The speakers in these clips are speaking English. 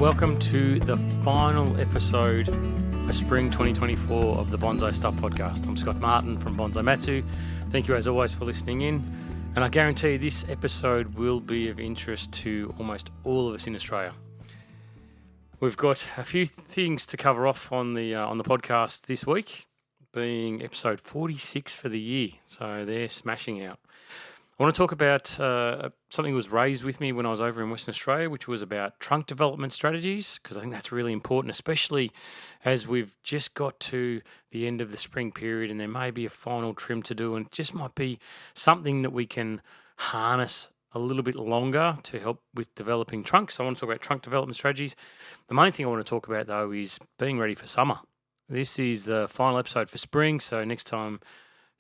Welcome to the final episode for Spring 2024 of the Bonsai Stuff podcast. I'm Scott Martin from Bonsai Matsu. Thank you as always for listening in. And I guarantee this episode will be of interest to almost all of us in Australia. We've got a few things to cover off on the podcast this week, being episode 46 for the year. So they're smashing out. I want to talk about something that was raised with me when I was over in Western Australia, which was about trunk development strategies, because I think that's really important, especially as we've just got to the end of the spring period and there may be a final trim to do, and it just might be something that we can harness a little bit longer to help with developing trunks. So I want to talk about trunk development strategies. The main thing I want to talk about, though, is being ready for summer. This is the final episode for spring, so next time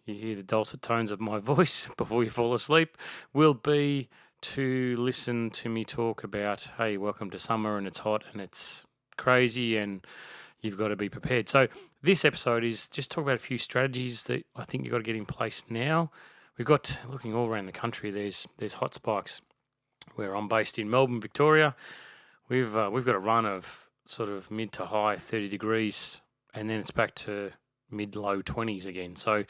you hear the dulcet tones of my voice before you fall asleep, will be to listen to me talk about, hey, welcome to summer and it's hot and it's crazy and you've got to be prepared. So this episode is just talk about a few strategies that I think you've got to get in place now. We've got, looking all around the country, there's hot spikes. Where I'm based in Melbourne, Victoria, we've got a run of sort of mid to high 30 degrees and then it's back to mid-low 20s again. So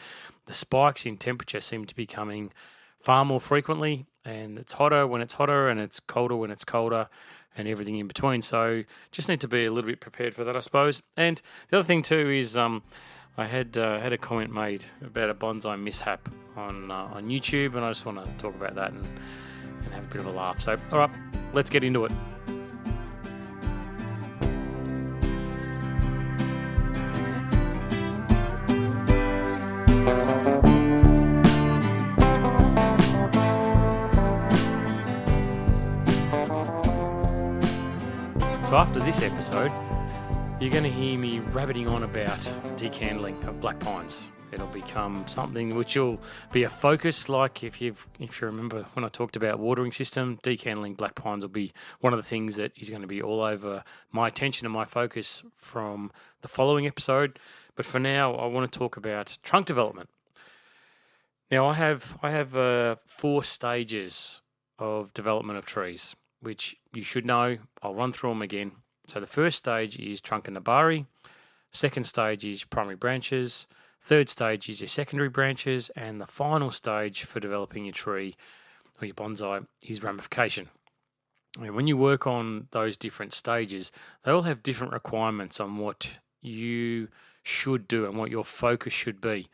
the spikes in temperature seem to be coming far more frequently, and it's hotter when it's hotter and it's colder when it's colder and everything in between. So just need to be a little bit prepared for that, I suppose. And the other thing too is I had a comment made about a bonsai mishap on YouTube, and I just want to talk about that and have a bit of a laugh. So all right, let's get into it. So after this episode, you're going to hear me rabbiting on about decandling of black pines. It'll become something which will be a focus, like if you remember when I talked about watering system, decandling black pines will be one of the things that is going to be all over my attention and my focus from the following episode. But for now, I want to talk about trunk development. Now, I have 4 stages of development of trees, which you should know. I'll run through them again. So the first stage is trunk and nebari. Second stage is primary branches. Third stage is your secondary branches. And the final stage for developing your tree or your bonsai is ramification. And when you work on those different stages, they all have different requirements on what you should do and what your focus should be.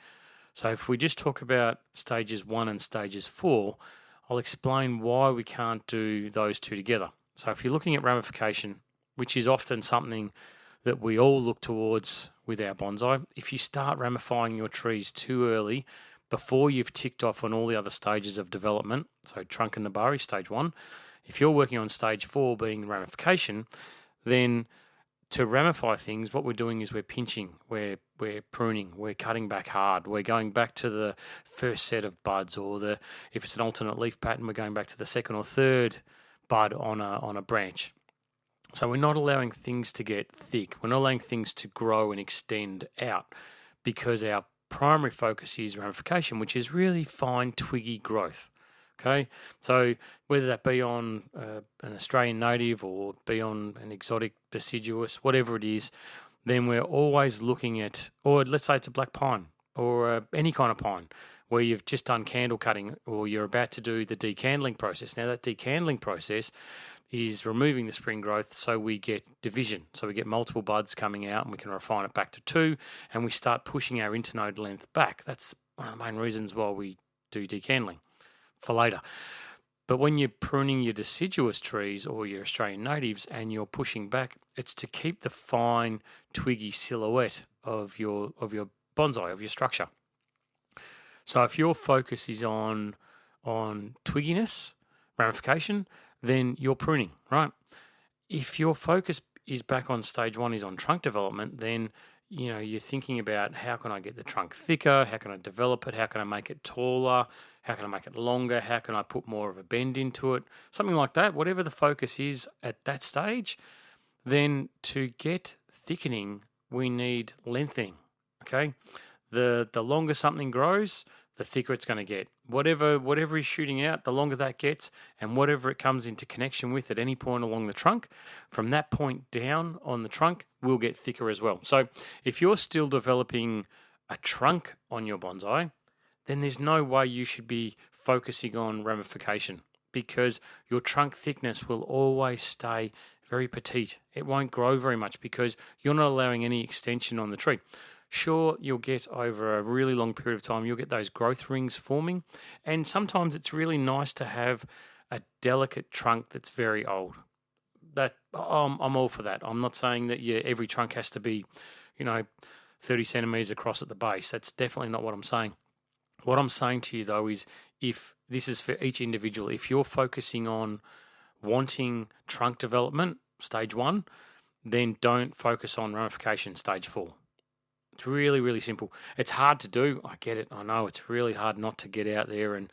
So if we just talk about stages 1 and stages 4, I'll explain why we can't do those two together. So if you're looking at ramification, which is often something that we all look towards with our bonsai, if you start ramifying your trees too early, before you've ticked off on all the other stages of development, so trunk and nebari, stage 1, if you're working on stage 4 being ramification, then to ramify things, what we're doing is we're pinching, we're pruning, we're cutting back hard, we're going back to the first set of buds, or if it's an alternate leaf pattern, we're going back to the second or third bud on a branch. So we're not allowing things to get thick. We're not allowing things to grow and extend out, because our primary focus is ramification, which is really fine twiggy growth. Okay, so whether that be on an Australian native or be on an exotic deciduous, whatever it is, then we're always looking at, or let's say it's a black pine or any kind of pine where you've just done candle cutting or you're about to do the decandling process. Now that decandling process is removing the spring growth so we get division. So we get multiple buds coming out and we can refine it back to 2 and we start pushing our internode length back. That's one of the main reasons why we do decandling for later. But when you're pruning your deciduous trees or your Australian natives and you're pushing back, it's to keep the fine twiggy silhouette of your bonsai, of your structure. So if your focus is on twigginess, ramification, then you're pruning, right? If your focus is back on stage 1 is on trunk development, then you're thinking about how can I get the trunk thicker, how can I develop it, how can I make it taller, how can I make it longer, how can I put more of a bend into it, something like that. Whatever the focus is at that stage, then to get thickening, we need lengthening, okay? The longer something grows, the thicker it's going to get. Whatever is shooting out, the longer that gets, and whatever it comes into connection with at any point along the trunk, from that point down on the trunk will get thicker as well. So if you're still developing a trunk on your bonsai, then there's no way you should be focusing on ramification, because your trunk thickness will always stay very petite. It won't grow very much because you're not allowing any extension on the tree. Sure, you'll get over a really long period of time, you'll get those growth rings forming, and sometimes it's really nice to have a delicate trunk that's very old. That I'm all for that. I'm not saying that every trunk has to be, 30 centimeters across at the base. That's definitely not what I'm saying. What I'm saying to you though is, if this is for each individual, if you're focusing on wanting trunk development, stage 1, then don't focus on ramification, stage 4. It's really, really simple. It's hard to do. I get it. I know it's really hard not to get out there and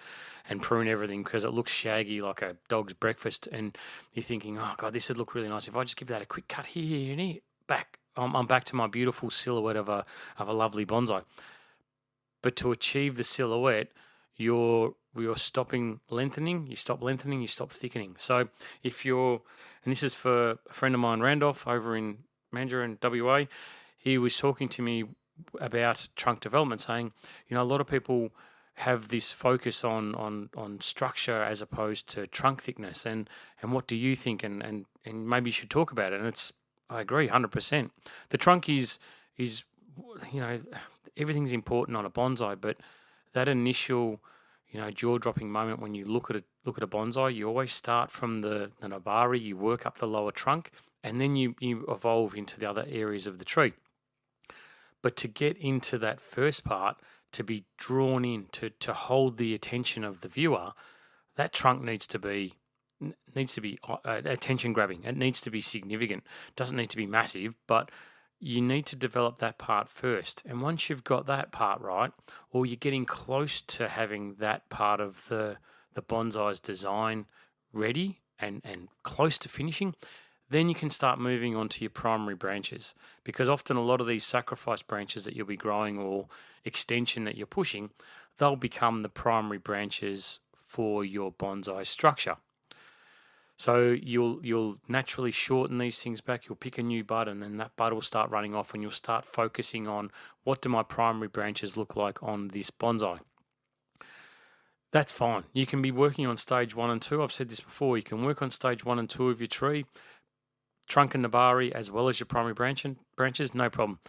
prune everything because it looks shaggy like a dog's breakfast. And you're thinking, oh, God, this would look really nice. If I just give that a quick cut here and here, back, I'm back to my beautiful silhouette of a lovely bonsai. But to achieve the silhouette, you're stopping lengthening, you stop lengthening, you stop thickening. So if you're, and this is for a friend of mine, Randolph, over in Mandurah in WA, he was talking to me about trunk development, saying, a lot of people have this focus on structure as opposed to trunk thickness. And what do you think? And maybe you should talk about it. And I agree 100%. The trunk is everything's important on a bonsai, but that initial, jaw-dropping moment when you look at a bonsai, you always start from the nebari, you work up the lower trunk, and then you evolve into the other areas of the tree. But to get into that first part, to be drawn in, to hold the attention of the viewer, that trunk needs to be attention grabbing. It needs to be significant. It doesn't need to be massive, but you need to develop that part first. And once you've got that part right, or you're getting close to having that part of the bonsai's design ready and close to finishing, then you can start moving on to your primary branches. Because often a lot of these sacrifice branches that you'll be growing or extension that you're pushing, they'll become the primary branches for your bonsai structure. So you'll naturally shorten these things back. You'll pick a new bud, and then that bud will start running off, and you'll start focusing on, what do my primary branches look like on this bonsai? That's fine. You can be working on stage 1 and 2. I've said this before. You can work on stage 1 and 2 of your tree, trunk and nebari, as well as your primary branches, no problem.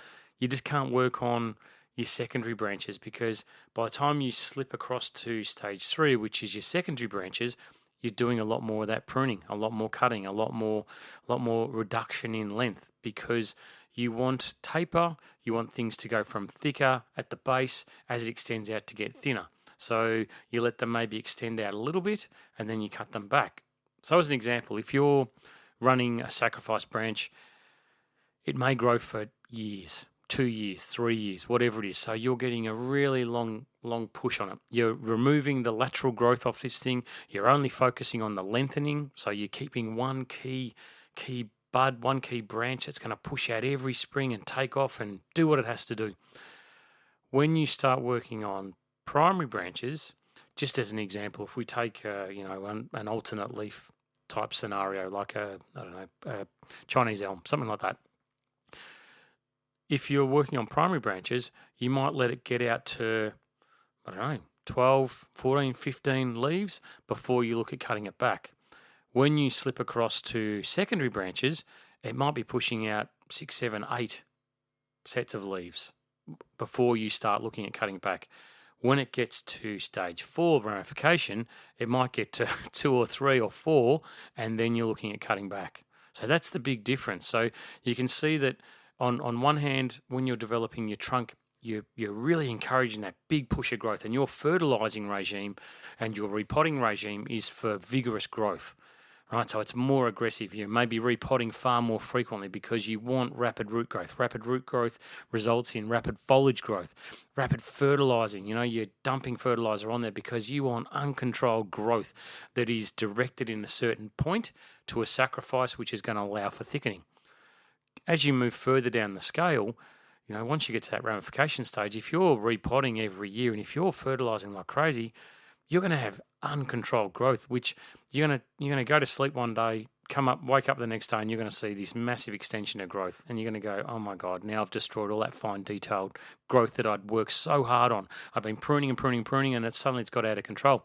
You just can't work on your secondary branches, because by the time you slip across to stage 3, which is your secondary branches, you're doing a lot more of that pruning, a lot more cutting, a lot more reduction in length, because you want taper, you want things to go from thicker at the base as it extends out to get thinner. So you let them maybe extend out a little bit and then you cut them back. So as an example, if you're running a sacrifice branch, it may grow for years, 2 years, 3 years, whatever it is. So you're getting a really long push on it. You're removing the lateral growth off this thing. You're only focusing on the lengthening. So you're keeping one key bud, one key branch that's going to push out every spring and take off and do what it has to do. When you start working on primary branches, just as an example, if we take an alternate leaf type scenario, like a Chinese elm, something like that. If you're working on primary branches, you might let it get out to, 12, 14, 15 leaves before you look at cutting it back. When you slip across to secondary branches, it might be pushing out 6, 7, 8 sets of leaves before you start looking at cutting it back. When it gets to stage 4 ramification, it might get to 2 or 3 or 4, and then you're looking at cutting back. So that's the big difference. So you can see that on one hand, when you're developing your trunk, you're really encouraging that big push of growth, and your fertilizing regime and your repotting regime is for vigorous growth. Right, so it's more aggressive. You may be repotting far more frequently because you want rapid root growth. Rapid root growth results in rapid foliage growth. Rapid fertilizing, you're dumping fertilizer on there because you want uncontrolled growth that is directed in a certain point to a sacrifice which is going to allow for thickening. As you move further down the scale, once you get to that ramification stage, if you're repotting every year and if you're fertilizing like crazy, you're going to have uncontrolled growth, which you're going to go to sleep one day, wake up the next day, and you're going to see this massive extension of growth. And you're going to go, oh my God, now I've destroyed all that fine detailed growth that I'd worked so hard on. I've been pruning, and suddenly it's got out of control.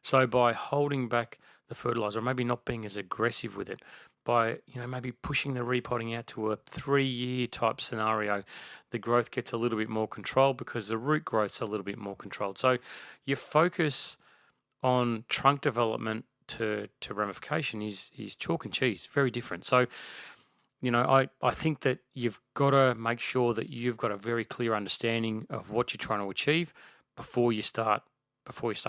So by holding back the fertilizer, or maybe not being as aggressive with it, by maybe pushing the repotting out to a 3-year type scenario, the growth gets a little bit more controlled because the root growth's a little bit more controlled. So your focus on trunk development to ramification is chalk and cheese, very different. So I think that you've got to make sure that you've got a very clear understanding of what you're trying to achieve before you start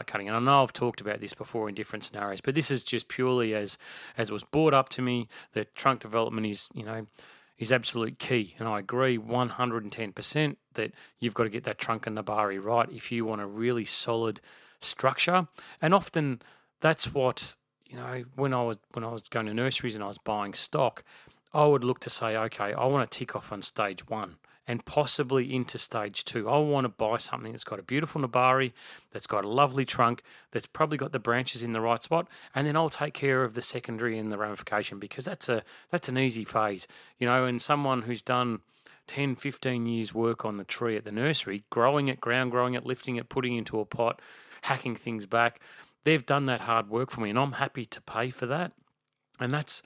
cutting. And I know I've talked about this before in different scenarios, but this is just purely as it was brought up to me that trunk development is absolute key. And I agree 110% that you've got to get that trunk and nebari right if you want a really solid structure. And often that's what, when I was going to nurseries and I was buying stock, I would look to say, okay, I want to tick off on stage 1 and possibly into stage 2. I want to buy something that's got a beautiful nebari, that's got a lovely trunk, that's probably got the branches in the right spot, and then I'll take care of the secondary and the ramification, because that's an easy phase. And someone who's done 10, 15 years work on the tree at the nursery, growing it, lifting it, putting it into a pot, hacking things back, they've done that hard work for me, and I'm happy to pay for that. And that's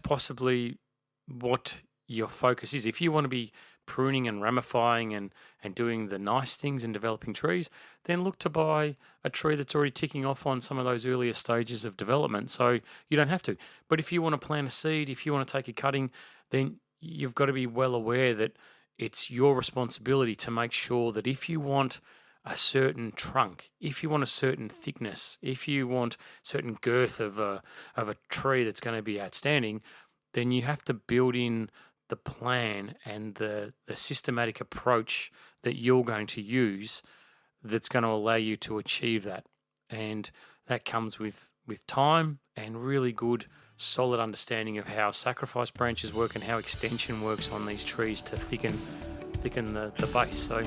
possibly what your focus is. If you want to be pruning and ramifying and doing the nice things and developing trees, then look to buy a tree that's already ticking off on some of those earlier stages of development, so you don't have to. But if you want to plant a seed, if you want to take a cutting, then you've got to be well aware that it's your responsibility to make sure that if you want a certain trunk, if you want a certain thickness, if you want certain girth of a tree that's going to be outstanding, then you have to build in the plan and the systematic approach that you're going to use that's going to allow you to achieve that. And that comes with time and really good, solid understanding of how sacrifice branches work and how extension works on these trees to thicken the base. So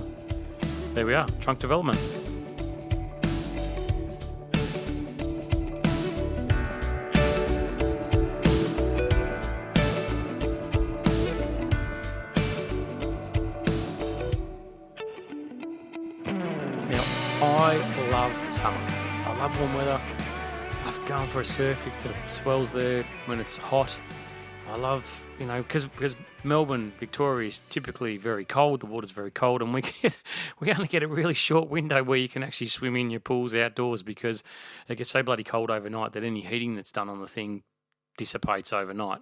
there we are, trunk development. I love summer. I love warm weather. I love going for a surf if the swell's there when it's hot. I love, because Melbourne, Victoria is typically very cold. The water's very cold, and we only get a really short window where you can actually swim in your pools outdoors, because it gets so bloody cold overnight that any heating that's done on the thing dissipates overnight.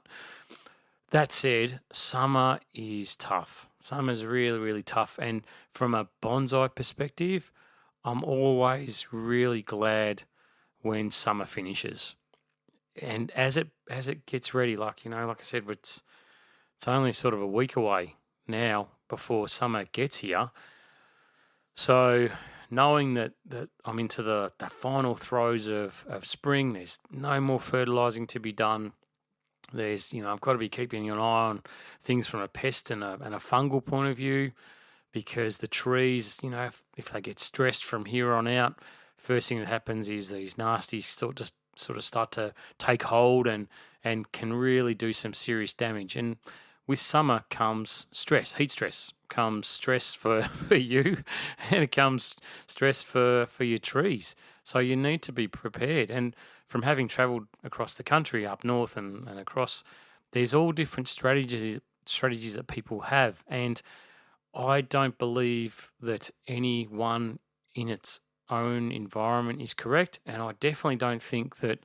That said, summer is tough. Summer's really, really tough. And from a bonsai perspective, I'm always really glad when summer finishes. And as it gets ready, like I said, it's only sort of a week away now before summer gets here. So knowing that I'm into the final throes of spring, there's no more fertilizing to be done. There's, I've got to be keeping an eye on things from a pest and a fungal point of view, because the trees, if they get stressed from here on out, first thing that happens is these nasties sort of start to take hold and can really do some serious damage. And with summer comes stress, heat stress, comes stress for you, and it comes stress for your trees. So you need to be prepared. And from having travelled across the country, up north and across, there's all different strategies that people have. And I don't believe that any one in its own environment is correct, and I definitely don't think that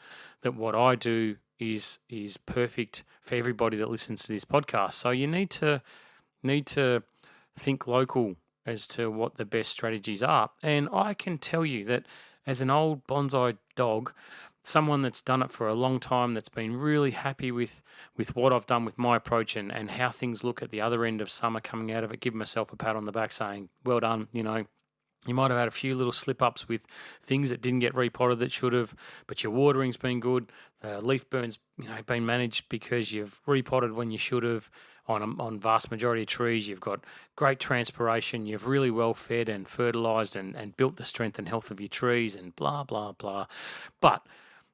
what I do is perfect for everybody that listens to this podcast. So you need to think local as to what the best strategies are. And I can tell you that as an old bonsai dog, someone that's done it for a long time, that's been really happy with what I've done with my approach and how things look at the other end of summer coming out of it, give myself a pat on the back saying, well done. You might have had a few little slip-ups with things that didn't get repotted that should have, but your watering's been good. Leaf burns, been managed because you've repotted when you should have. on vast majority of trees, you've got great transpiration, you've really well fed and fertilized and built the strength and health of your trees and blah, blah, blah. But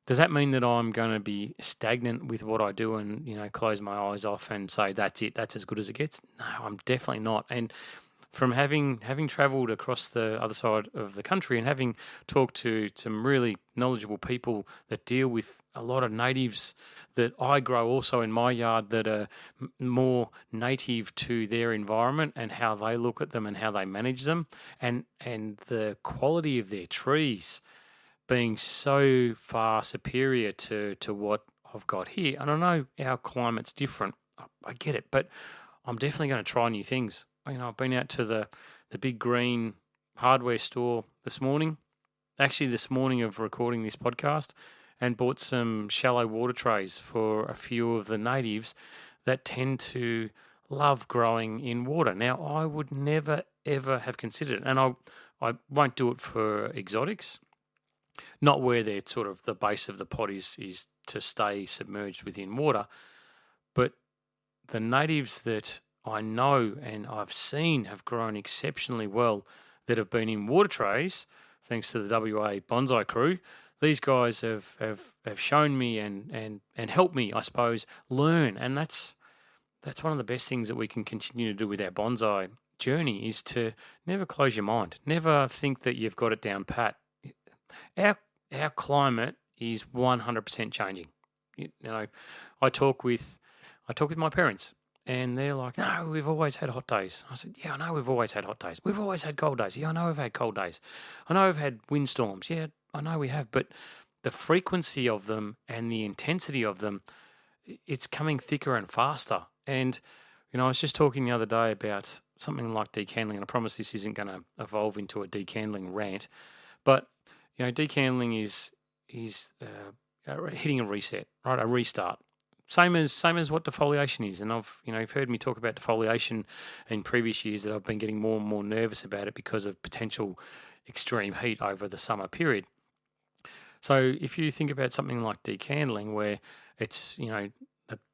does that mean that I'm going to be stagnant with what I do and, close my eyes off and say, that's it, that's as good as it gets? No, I'm definitely not. And from having traveled across the other side of the country and having talked to some really knowledgeable people that deal with a lot of natives that I grow also in my yard that are more native to their environment and how they look at them and how they manage them, and the quality of their trees being so far superior to what I've got here. And I know our climate's different. I get it, but I'm definitely going to try new things. I've been out to the big green hardware store this morning, actually this morning of recording this podcast, and bought some shallow water trays for a few of the natives that tend to love growing in water. Now, I would never, ever have considered it, and I won't do it for exotics, not where they're sort of the base of the pot is to stay submerged within water, but the natives that I know and I've seen have grown exceptionally well that have been in water trays, thanks to the WA bonsai crew. These guys have shown me and helped me, I suppose, learn. And that's one of the best things that we can continue to do with our bonsai journey, is to never close your mind. Never think that you've got it down pat. Our climate is 100% changing. I talk with my parents, and they're like, no, we've always had hot days. I said, yeah, I know we've always had hot days. We've always had cold days. Yeah, I know we've had cold days. I know we've had windstorms. Yeah, I know we have. But the frequency of them and the intensity of them, it's coming thicker and faster. And, I was just talking the other day about something like decandling, and I promise this isn't going to evolve into a decandling rant. But, decandling is hitting a reset, right? A restart. Same as what defoliation is, and you've heard me talk about defoliation in previous years, that I've been getting more and more nervous about it because of potential extreme heat over the summer period. So if you think about something like decandling, where it's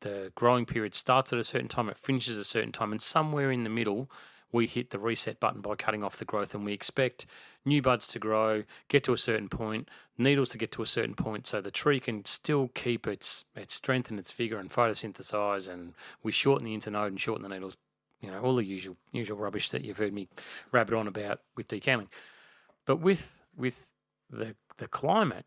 the growing period starts at a certain time, it finishes at a certain time, and somewhere in the middle we hit the reset button by cutting off the growth, and we expect new buds to grow, get to a certain point, needles to get to a certain point, so the tree can still keep its strength and its vigor and photosynthesize, and we shorten the internode and shorten the needles, all the usual rubbish that you've heard me rabbit on about with decandling. But with the climate,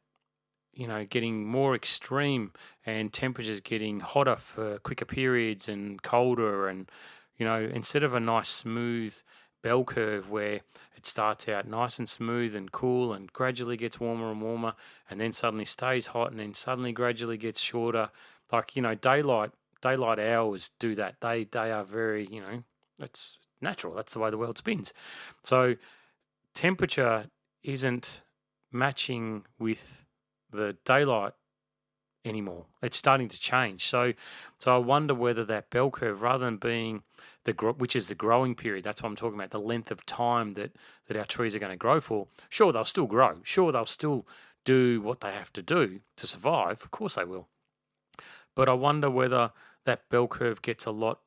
getting more extreme and temperatures getting hotter for quicker periods and colder, and instead of a nice smooth bell curve where it starts out nice and smooth and cool and gradually gets warmer and warmer and then suddenly stays hot and then suddenly gradually gets shorter, like daylight hours do that. They are very, it's natural. That's the way the world spins. So temperature isn't matching with the daylight anymore. It's starting to change. So I wonder whether that bell curve, rather than being which is the growing period, that's what I'm talking about, the length of time that our trees are going to grow for. Sure, they'll still grow. Sure, they'll still do what they have to do to survive. Of course they will. But I wonder whether that bell curve gets a lot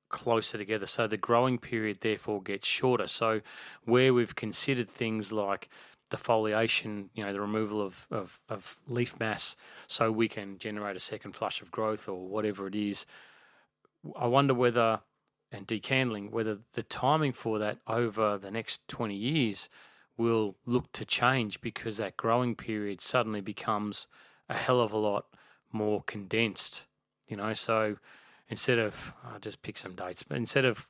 closer together, so the growing period therefore gets shorter. So where we've considered things like defoliation, the removal of leaf mass so we can generate a second flush of growth or whatever it is, I wonder whether, and decandling, whether the timing for that over the next 20 years will look to change, because that growing period suddenly becomes a hell of a lot more condensed, so instead of, I'll just pick some dates, but instead of,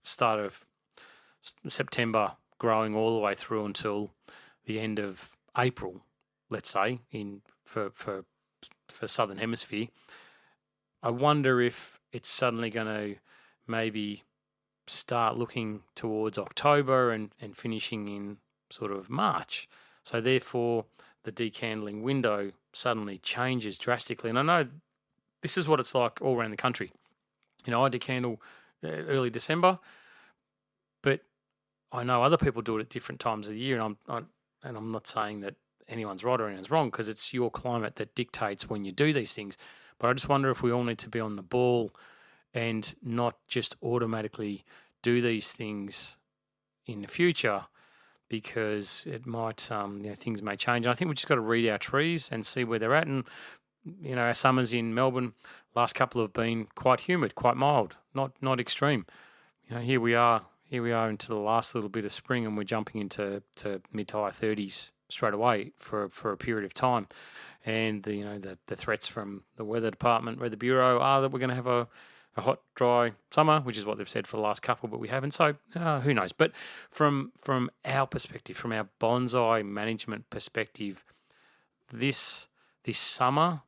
start of September growing all the way through until the end of April, let's say, for Southern Hemisphere, I wonder if it's suddenly going to maybe start looking towards October and finishing in sort of March. So therefore, the decandling window suddenly changes drastically. And I know this is what it's like all around the country. I decandle early December, but I know other people do it at different times of the year, and I'm not saying that anyone's right or anyone's wrong, because it's your climate that dictates when you do these things. But I just wonder if we all need to be on the ball and not just automatically do these things in the future, because it might, things may change. And I think we've just got to read our trees and see where they're at. And, our summers in Melbourne, last couple have been quite humid, quite mild, not extreme. Here we are into the last little bit of spring, and we're jumping into mid to high 30s straight away for a period of time. And the threats from the weather department, Weather Bureau, are that we're going to have a hot, dry summer, which is what they've said for the last couple, but we haven't. So who knows? But from our perspective, from our bonsai management perspective, this summer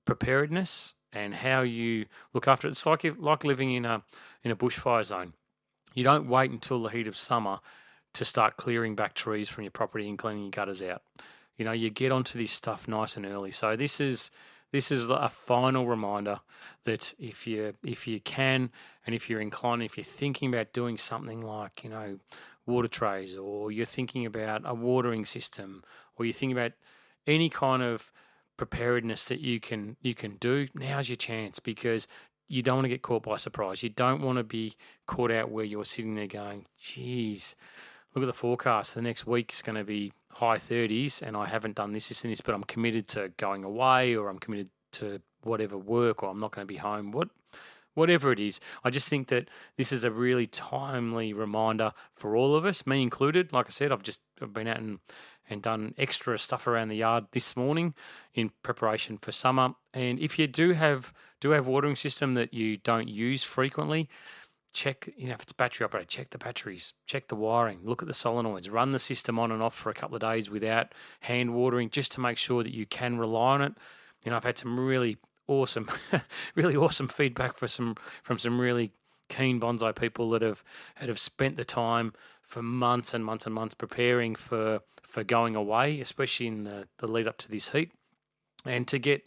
preparedness and how you look after it, it's like living in a bushfire zone. You don't wait until the heat of summer to start clearing back trees from your property and cleaning your gutters out. You get onto this stuff nice and early. So this is a final reminder that if you can, and if you're inclined, if you're thinking about doing something like, water trays, or you're thinking about a watering system, or you're thinking about any kind of preparedness that you can do, now's your chance, because you don't want to get caught by surprise. You don't want to be caught out where you're sitting there going, geez, look at the forecast. The next week is going to be high 30s and I haven't done this, and this, but I'm committed to going away, or I'm committed to whatever work, or I'm not going to be home, whatever it is. I just think that this is a really timely reminder for all of us, me included. Like I said, I've been out and done extra stuff around the yard this morning in preparation for summer. And if you do have a watering system that you don't use frequently, check, if it's battery operated, check the batteries, check the wiring, look at the solenoids, run the system on and off for a couple of days without hand watering, just to make sure that you can rely on it. I've had some really awesome, really awesome feedback from some really keen bonsai people that have spent the time for months and months and months preparing for going away, especially in the lead up to this heat, and to get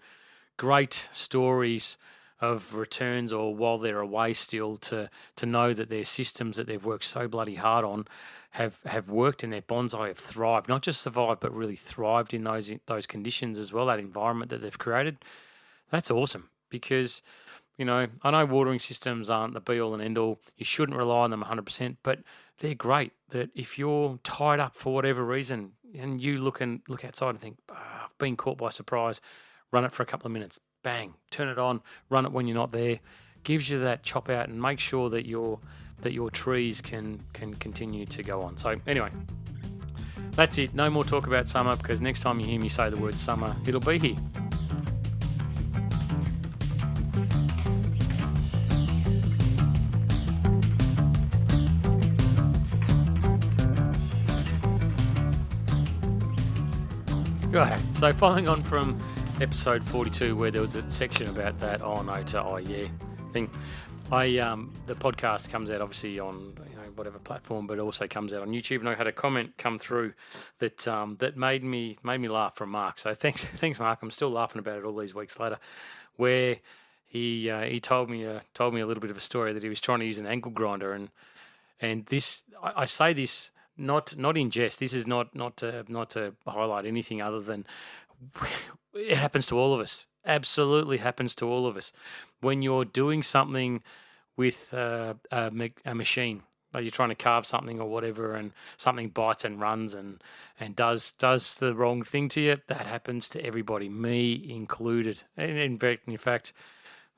great stories of returns, or while they're away still, to know that their systems that they've worked so bloody hard on have worked, and their bonsai have thrived, not just survived, but really thrived in those conditions as well, that environment that they've created. That's awesome, because, I know watering systems aren't the be-all and end-all. You shouldn't rely on them 100%, but they're great. That if you're tied up for whatever reason, and you look outside and think, I've been caught by surprise, run it for a couple of minutes, bang, turn it on, run it when you're not there, gives you that chop out, and make sure that your trees can continue to go on. So anyway, that's it. No more talk about summer, because next time you hear me say the word summer, it'll be here. Right, so following on from episode 42, where there was a section about that oh no to oh yeah thing, the podcast comes out obviously on whatever platform, but it also comes out on YouTube, and I had a comment come through that made me laugh from Mark. So thanks Mark. I'm still laughing about it all these weeks later, where he told me a little bit of a story that he was trying to use an angle grinder, and this I say this not in jest. This is not to highlight anything other than it happens to all of us. Absolutely happens to all of us. When you're doing something with a machine, like you're trying to carve something or whatever, and something bites and runs and does the wrong thing to you, that happens to everybody, me included. And in fact,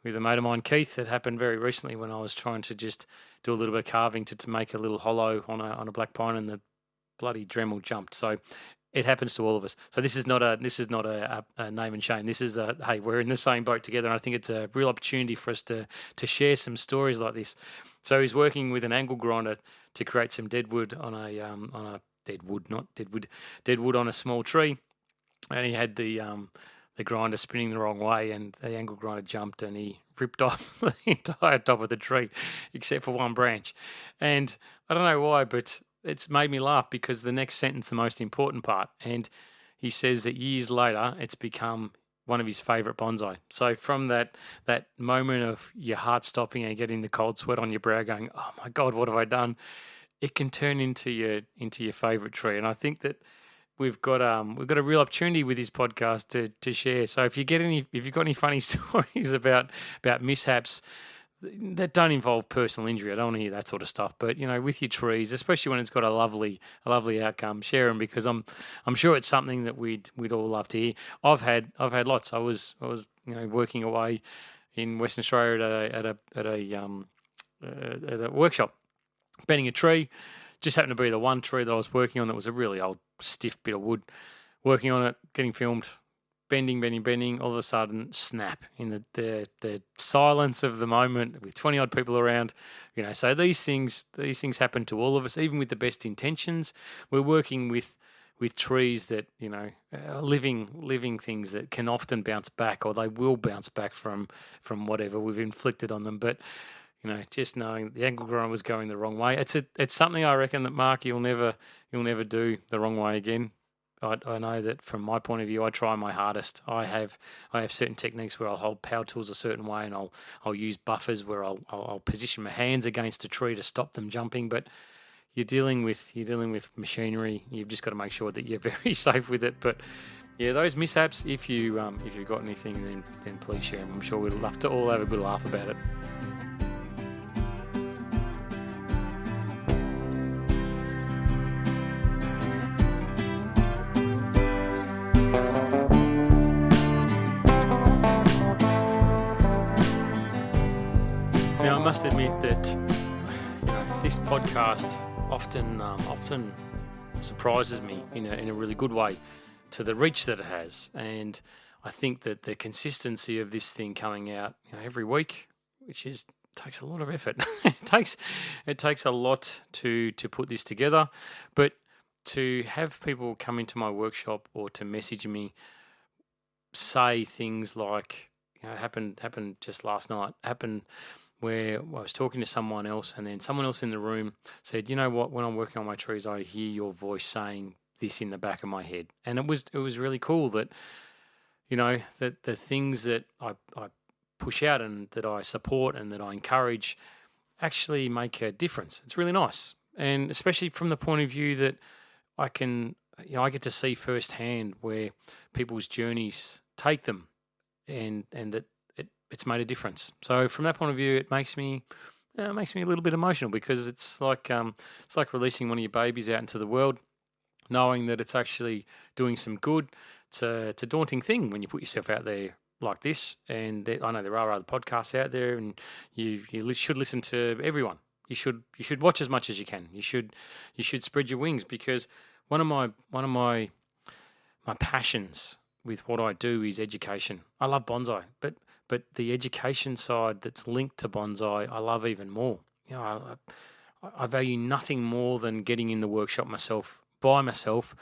with a mate of mine, Keith, it happened very recently when I was trying to just do a little bit of carving to make a little hollow on a black pine, and the bloody Dremel jumped. So it happens to all of us. So this is not a name and shame. This is hey, we're in the same boat together. And I think it's a real opportunity for us to share some stories like this. So he's working with an angle grinder to create some deadwood on a deadwood on a small tree, and he had the grinder spinning the wrong way, and the angle grinder jumped, and he ripped off the entire top of the tree except for one branch. And I don't know why, but it's made me laugh, because the next sentence, the most important part, and he says that years later it's become one of his favourite bonsai. So from that moment of your heart stopping and getting the cold sweat on your brow going, oh my God, what have I done? It can turn into your favourite tree. And I think that we've got a real opportunity with this podcast to share. So if you've got any funny stories about mishaps that don't involve personal injury. I don't want to hear that sort of stuff. But with your trees, especially when it's got a lovely outcome, share them, because I'm sure it's something that we'd all love to hear. I've had lots. I was working away in Western Australia at a workshop, bending a tree. Just happened to be the one tree that I was working on that was a really old, stiff bit of wood. Working on it, getting filmed, bending. All of a sudden, snap in the silence of the moment with 20 odd people around. So these things happen to all of us, even with the best intentions. We're working with trees that are living things that can often bounce back, or they will bounce back from whatever we've inflicted on them. But just knowing the angle grinder was going the wrong way, it's something I reckon that, Mark, you'll never do the wrong way again. I know that from my point of view, I try my hardest. I have certain techniques where I'll hold power tools a certain way, and I'll use buffers where I'll position my hands against a tree to stop them jumping. But you're dealing with machinery. You've just got to make sure that you're very safe with it. But yeah, those mishaps, if you've got anything, then please share them. I'm sure we'd love to all have a good laugh about it. Now, I must admit that this podcast often surprises me in a really good way to the reach that it has, and I think that the consistency of this thing coming out every week, which takes a lot of effort. it takes a lot to put this together, but to have people come into my workshop or to message me, say things like happened just last night, where I was talking to someone else, and then someone else in the room said, "You know what? When I'm working on my trees, I hear your voice saying this in the back of my head," and it was really cool that that the things that I push out and that I support and that I encourage actually make a difference. It's really nice, and especially from the point of view that I get to see firsthand where people's journeys take them, and that it's made a difference. So from that point of view, it makes me a little bit emotional, because it's like releasing one of your babies out into the world, knowing that it's actually doing some good. It's a daunting thing when you put yourself out there like this, and I know there are other podcasts out there, and you should listen to everyone. You should watch as much as you can. You should spread your wings, because one of my passions with what I do is education. I love bonsai, but the education side that's linked to bonsai, I love even more. I value nothing more than getting in the workshop by myself,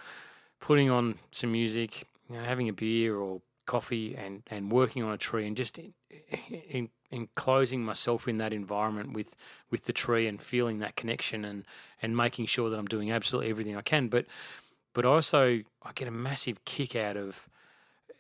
putting on some music, having a beer or coffee, and working on a tree, and just enclosing myself in that environment with the tree, and feeling that connection, and making sure that I'm doing absolutely everything I can. But I get a massive kick out of,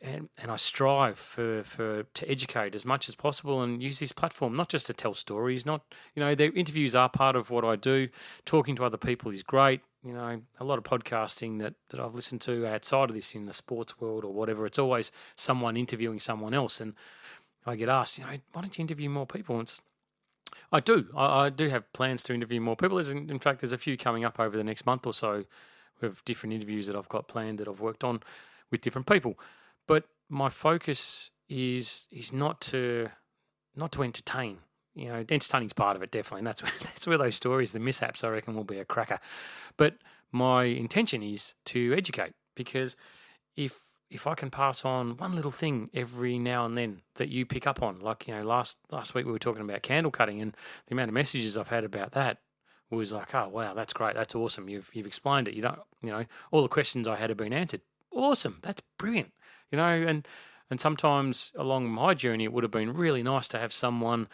and I strive to educate as much as possible, and use this platform not just to tell stories. The interviews are part of what I do. Talking to other people is great. A lot of podcasting that I've listened to outside of this in the sports world or whatever, it's always someone interviewing someone else, and I get asked, why don't you interview more people? I do. I do have plans to interview more people. In fact, there's a few coming up over the next month or so of different interviews that I've got planned that I've worked on with different people. But my focus is not to entertain. Entertaining's part of it, definitely, and that's where those stories, the mishaps, I reckon, will be a cracker. But my intention is to educate, because if I can pass on one little thing every now and then that you pick up on, like last week we were talking about candle cutting, and the amount of messages I've had about that was like, oh wow, that's great, that's awesome. You've explained it. All the questions I had have been answered. Awesome, that's brilliant. And sometimes along my journey, it would have been really nice to have someone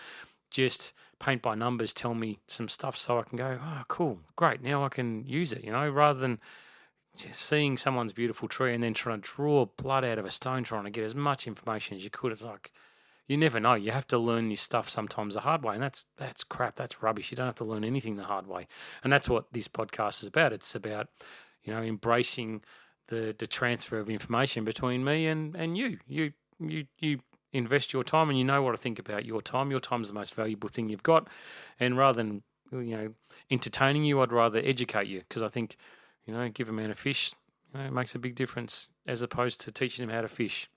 just paint by numbers tell me some stuff, so I can go, oh, cool, great, now I can use it, rather than just seeing someone's beautiful tree and then trying to draw blood out of a stone, trying to get as much information as you could. It's like, you never know. You have to learn this stuff sometimes the hard way, and that's crap. That's rubbish. You don't have to learn anything the hard way, and that's what this podcast is about. It's about embracing the transfer of information between me and you. You invest your time, and you know what I think about your time. Your time is the most valuable thing you've got, and rather than entertaining you, I'd rather educate you, because I think give a man a fish, it makes a big difference as opposed to teaching him how to fish.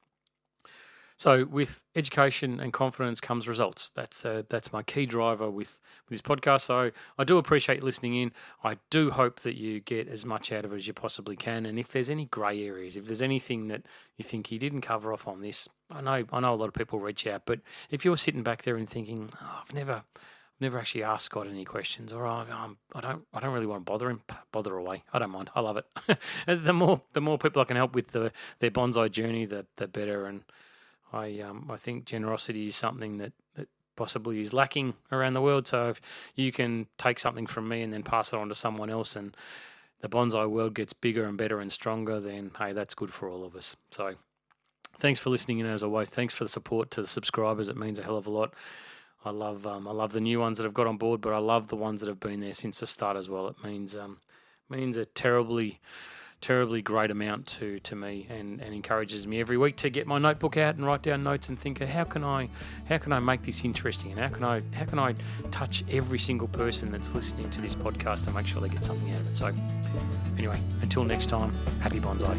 So with education and confidence comes results. That's my key driver with this podcast. So I do appreciate you listening in. I do hope that you get as much out of it as you possibly can. And if there's any grey areas, if there's anything that you think you didn't cover off on this, I know a lot of people reach out. But if you're sitting back there and thinking, I've never actually asked Scott any questions, or I don't really want to bother him, bother away. I don't mind. I love it. the more people I can help with their bonsai journey, the better. And I think generosity is something that possibly is lacking around the world. So if you can take something from me and then pass it on to someone else, and the bonsai world gets bigger and better and stronger, then hey, that's good for all of us. So thanks for listening in, as always. Thanks for the support to the subscribers. It means a hell of a lot. I love the new ones that have got on board, but I love the ones that have been there since the start as well. It means a terribly great amount to me, and encourages me every week to get my notebook out and write down notes and think, how can I make this interesting, and how can I touch every single person that's listening to this podcast and make sure they get something out of it. So anyway, until next time, happy bonsai.